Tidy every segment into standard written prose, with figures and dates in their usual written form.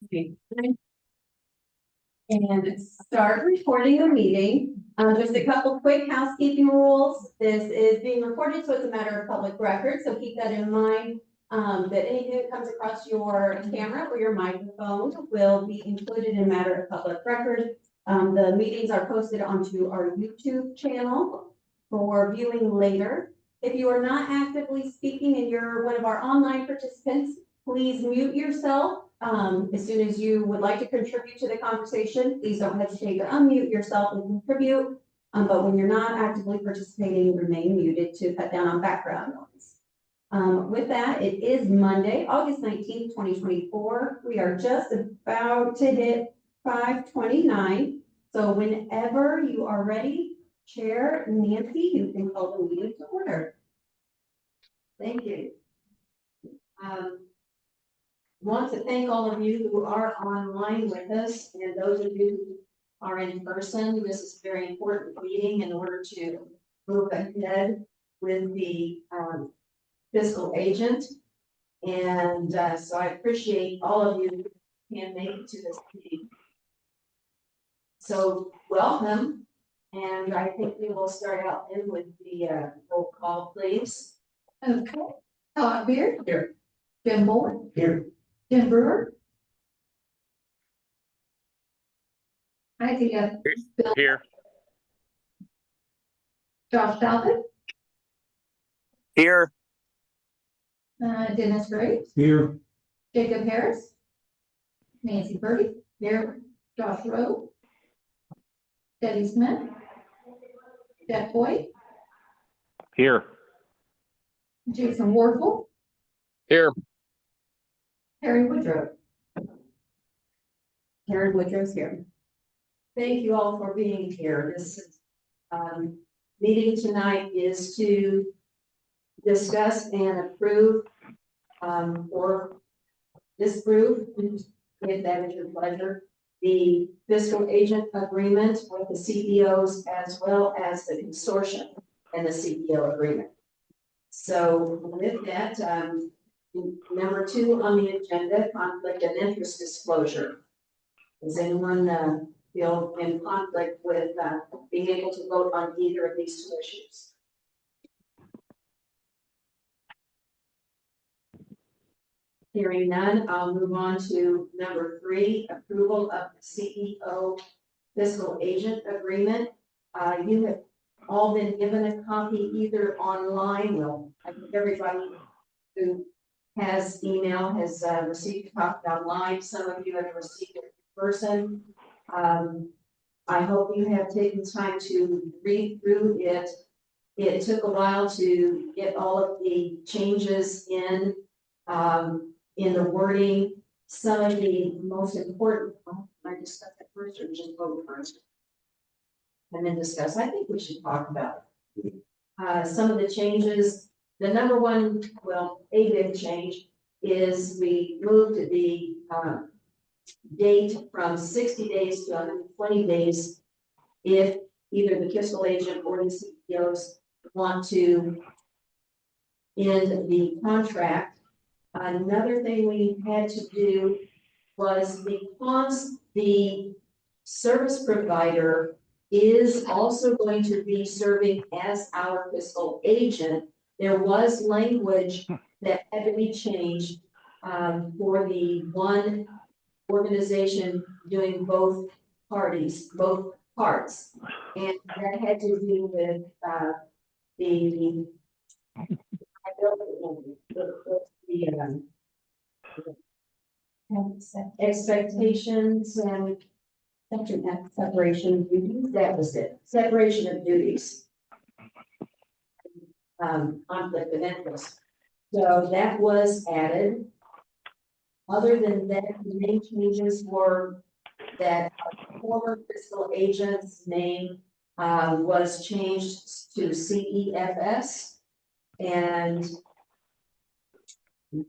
Okay. And start recording the meeting. Just a couple quick housekeeping rules. This is being recorded, so it's a matter of public record, so keep that in mind. That anything that comes across your camera or your microphone will be included in matter of public record. The meetings are posted onto our YouTube channel for viewing later. If you are not actively speaking and you're one of our online participants, please mute yourself. As soon as you would like to contribute to the conversation, please don't hesitate to unmute yourself and contribute. But when you're not actively participating, remain muted to cut down on background noise. With that, it is Monday, August 19th, 2024. We are just about to hit 5:29. So whenever you are ready, Chair Nancy, you can call the meeting to order. Thank you. Want to thank all of you who are online with us and those of you who are in person. This is a very important meeting in order to move ahead with the fiscal agent. And so I appreciate all of you who can make it to this meeting. So welcome. And I think we will start out then with the roll call, please. Okay, Todd Beard. Here. Jim Moore. Here. Jim Brewer. I think Bill. Here. Josh Talbot. Here. Dennis Graves. Here. Jacob Harris. Nancy Purdy. Here. Josh Rowe. Debbie Smith. Jeff Boyd. Here. Jason Wardle. Here. Harry Woodrow. Karen Woodrow's here. Thank you all for being here. This is, meeting tonight is to discuss and approve, or disapprove, if that is your pleasure, the fiscal agent agreement with the CEOs as well as the consortium and the CEO agreement. So with that, number 2 on the agenda, conflict of interest disclosure. Does anyone feel in conflict with being able to vote on either of these 2 issues? Hearing none, I'll move on to number 3, approval of the CEO fiscal agent agreement. You have all been given a copy either online. Well, I think everybody who has email has received a copy online. Some of you have received it in person. I hope you have taken time to read through it. It took a while to get all of the changes in the wording. Some of the most important, I discuss it first or just vote first? And then discuss. I think we should talk about it. Some of the changes, the number one, well, a big change is we moved the date from 60 days to 120 days if either the fiscal agent or the CEOs want to end the contract. Another thing we had to do was, because the service provider is also going to be serving as our fiscal agent, there was language that had to be changed for the one organization doing both parties, both parts. And that had to do with the expectations and separation of duties. That was it. Separation of duties. Conflict of interest. So that was added. Other than that, the main changes were that former fiscal agent's name was changed to CEFS. And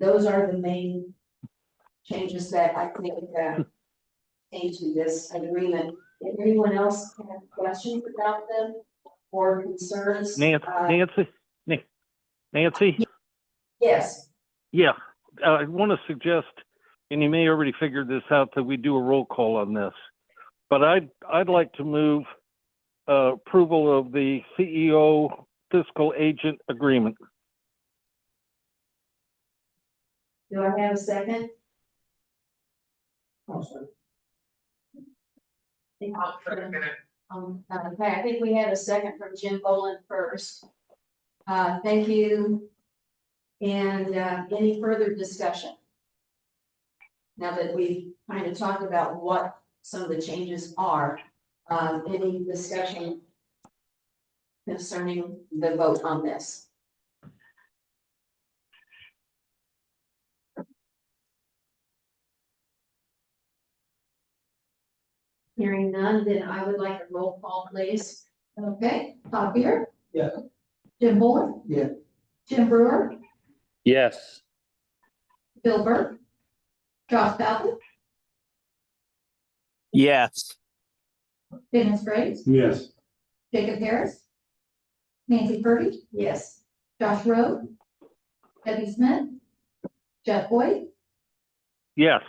those are the main changes that I think came to this agreement. If anyone else have questions about them or concerns? Nancy? Yes. Yeah, I want to suggest and you may already figured this out, that we do a roll call on this. But I'd like to move approval of the CEO fiscal agent agreement. Do I have a second? Okay, I think we had a second from Jim Boland first. Thank you. And, any further discussion? Now that we've kind of talked about what some of the changes are, any discussion concerning the vote on this? Hearing none, then I would like a roll call, please. Okay, Todd Beer. Yeah. Jim Boland. Yeah. Jim Brewer, Yes. Bill Burke, Josh Ballard, Yes. Dennis Graves, Yes. Jacob Harris, Nancy Purdy, Yes. Josh Rowe, Debbie Smith, Jeff Boyd, Yes.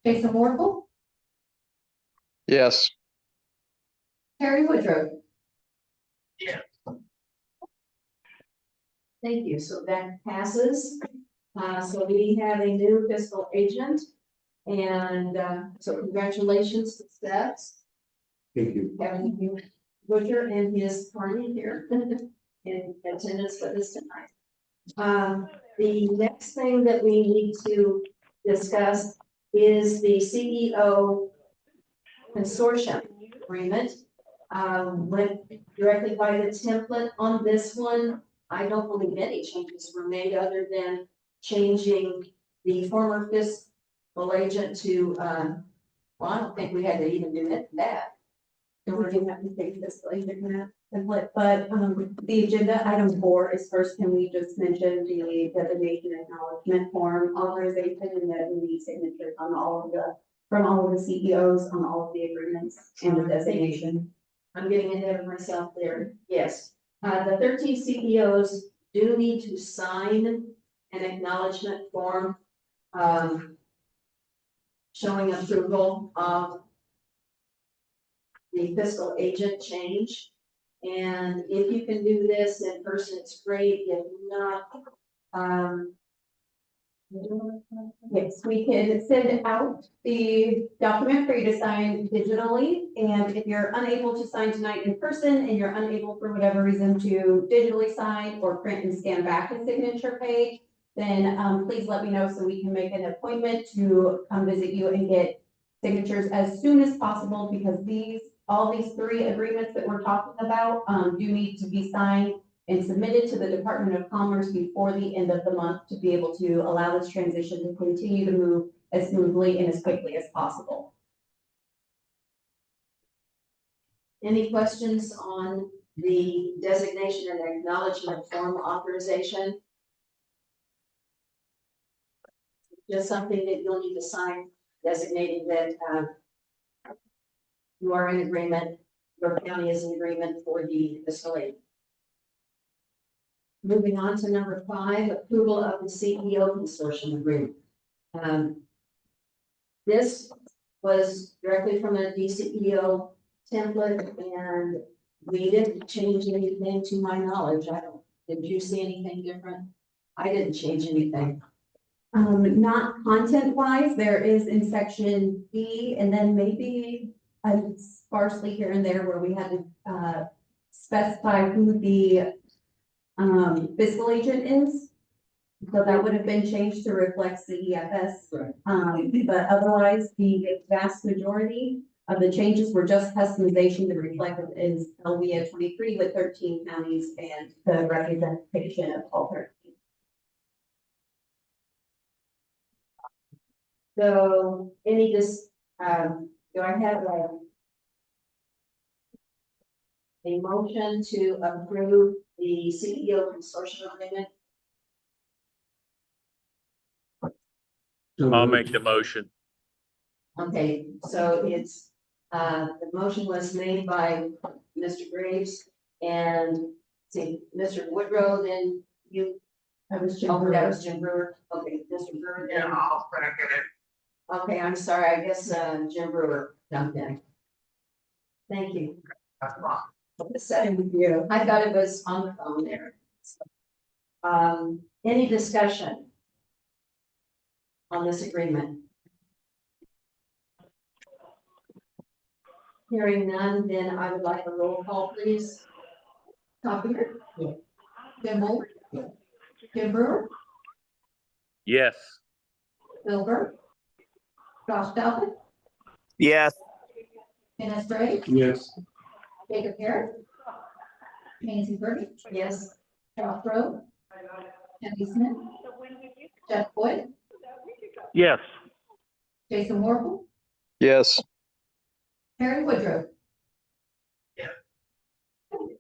Jason Morgul, Yes. Terry Woodrow. Thank you. So that passes. So we have a new fiscal agent. And, so congratulations to Seth, Thank you. Kevin Butcher and his party here in attendance with us tonight. The next thing that we need to discuss is the CEO consortium agreement. Went directly by the template on this one. I don't believe any changes were made other than changing the former fiscal agent to, well, I don't think we had to even do that. We're doing that mistake this template, but, the agenda item 4 is first, can we just mention the designation acknowledgement form authorization, and that we need signatures on from all of the CEOs on all of the agreements and the designation. I'm getting ahead of myself there. Yes. The 13 CEOs do need to sign an acknowledgement form, showing approval of the fiscal agent change. And if you can do this in person, it's great. If not, Yes, we can send out the document for you to sign digitally, and if you're unable to sign tonight in person and you're unable for whatever reason to digitally sign or print and scan back a signature page, then please let me know so we can make an appointment to come visit you and get signatures as soon as possible, because all these 3 agreements that we're talking about do need to be signed and submitted to the Department of Commerce before the end of the month to be able to allow this transition to continue to move as smoothly and as quickly as possible. any questions on the designation and acknowledgement form authorization? Just something that you'll need to sign designating that, you are in agreement, your county is in agreement for the fiscal aid. Moving on to number 5, approval of the CEO consortium agreement. This was directly from a DCEO template, and we didn't change anything to my knowledge. Did you see anything different? I didn't change anything. Not content wise, there is in section B, and then maybe sparsely here and there where we had to specify who the fiscal agent is. So that would have been changed to reflect CEFS. Right. But otherwise, the vast majority of the changes were just customization to reflect it is LVA 23 with 13 counties and the representation of all 13. So do I have a motion to approve the CEO consortium agreement? I'll make the motion. Okay, so it's, the motion was made by Mr. Graves and, see, Mr. Woodrow, then you, That was Jim oh, that Brewer. was Jim Brewer. Okay, Mr. Brewer, then I'll second it. Okay, I'm sorry, I guess, Jim Brewer jumped in. Thank you. Same with you. I thought it was on the phone there. Any discussion on this agreement? Hearing none, then I would like a roll call, please. Copier? Jim Moore? Jim Brewer? Yes. Bill Burke? Josh Douthat? Yes. Dennis Gray? Yes. Jacob Harris? Nancy Purdy? Yes. Josh Rowe? Debbie Smith? Jeff Boyd? Yes. Jason Morphle? Yes. Terry Woodrow? Did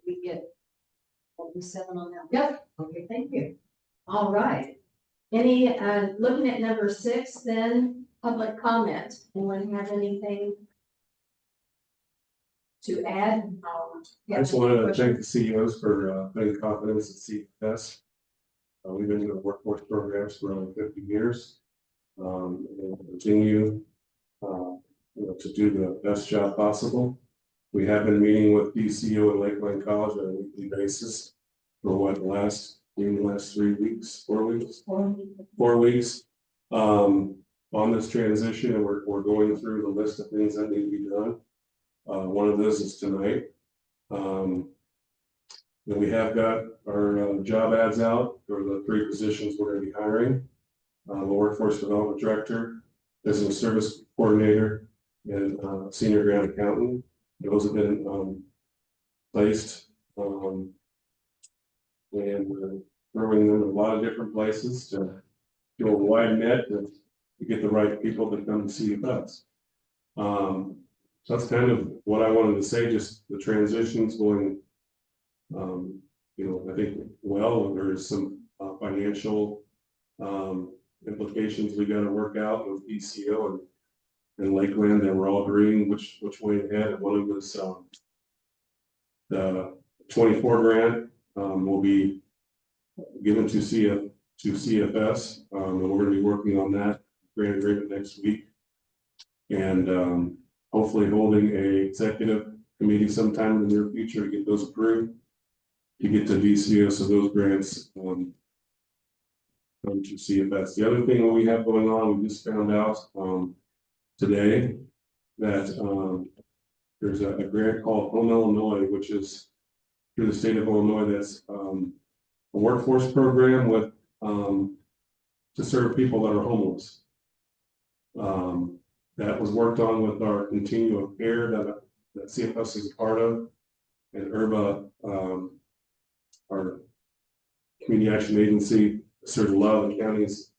we get 7 on that? Yep. Okay, thank you. All right. Any, looking at number 6, then, public comment. Anyone have anything to add? I just wanted to thank the CEOs for putting confidence in CFS. We've been doing workforce programs for over 50 years. And we'll continue to do the best job possible. We have been meeting with DCO at Lakeland College on a weekly basis for the last 3 weeks, 4 weeks? 4 weeks. On this transition, and we're going through the list of things that need to be done. One of those is tonight. Then we have got our job ads out for the 3 positions we're going to be hiring. The workforce development director, business service coordinator, and senior grant accountant. Those have been placed, and we're throwing them in a lot of different places to do a wide net to get the right people to come and see us. So that's kind of what I wanted to say, just the transitions going, I think, well, there's some financial implications we got to work out with ECO and Lakeland, and we're all agreeing which way ahead. And one of them is the 24 grant will be given to CFS, and we're going to be working on that grant agreement next week, and hopefully holding a executive committee sometime in the near future to get those approved, to get to DCO, so those grants come to CFS. The other thing that we have going on, we just found out today that there's a grant called Home Illinois, which is through the state of Illinois. That's a workforce program with to serve people that are homeless. That was worked on with our continuum of care that CFS is a part of, and IRBA, our community action agency, serves a lot of the counties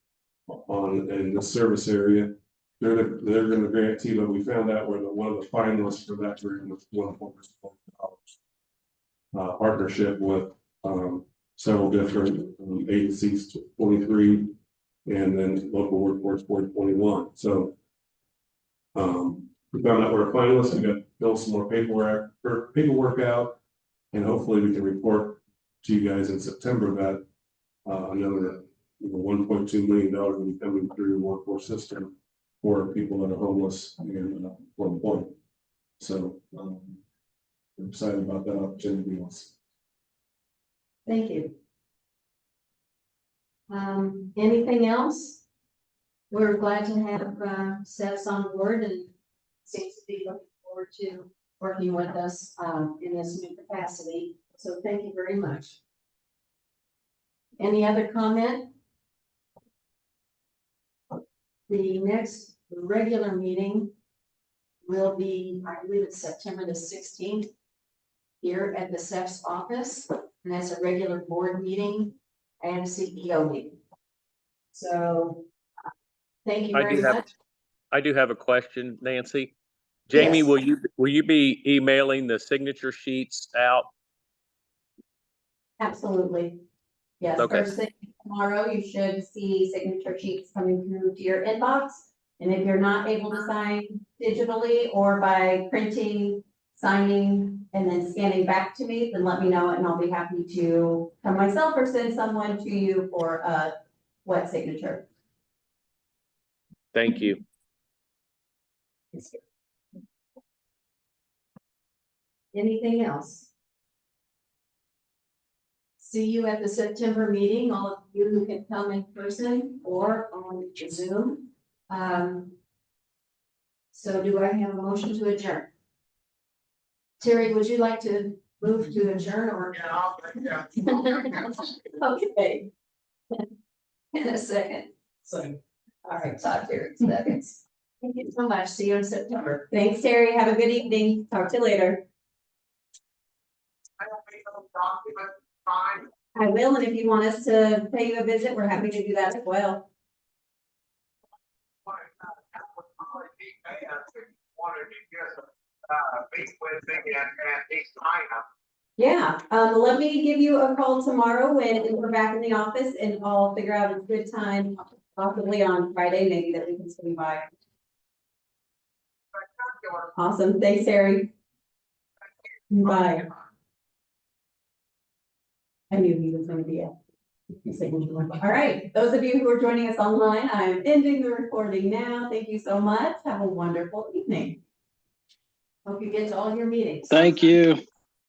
in the service area. They're going to grantee, but we found out we're one of the finalists for that grant with $1.4 partnership with several different agencies, 23, and then local workforce board 21. So we found out we're a finalist. We got to fill some more paperwork out, and hopefully we can report to you guys in September that another $1.2 million will be coming through the workforce system for people that are homeless and unemployed. So I'm excited about that opportunity. Thank you. Anything else? We're glad to have Seth's on board and seems to be looking forward to working with us in this new capacity. So thank you very much. Any other comment? The next regular meeting will be, I believe it's September the 16th, here at the SEF's office, and that's a regular board meeting and CEO meeting. So, thank you very much. I do have a question, Nancy. Jamie, Yes. will you be emailing the signature sheets out? Absolutely. Yes, Okay. first thing tomorrow, you should see signature sheets coming through to your inbox. And if you're not able to sign digitally or by printing, signing, and then scanning back to me, then let me know and I'll be happy to come myself or send someone to you for a wet signature. Thank you. Anything else? See you at the September meeting, all of you who can come in person or on Zoom. So do I have a motion to adjourn? Terry, would you like to move to adjourn or? Okay. In a second. Second. All right, Todd, Terry, seconds. Thank you so much. See you in September. Thanks, Terry. Have a good evening. Talk to you later. I will, and if you want us to pay you a visit, we're happy to do that as well. Yeah, let me give you a call tomorrow when we're back in the office and I'll figure out a good time, possibly on Friday, maybe that we can swing by. Awesome. Thanks, Terry. Bye. I knew he was gonna be a. All right, those of you who are joining us online, I'm ending the recording now. Thank you so much. Have a wonderful evening. Hope you get to all your meetings. Thank you.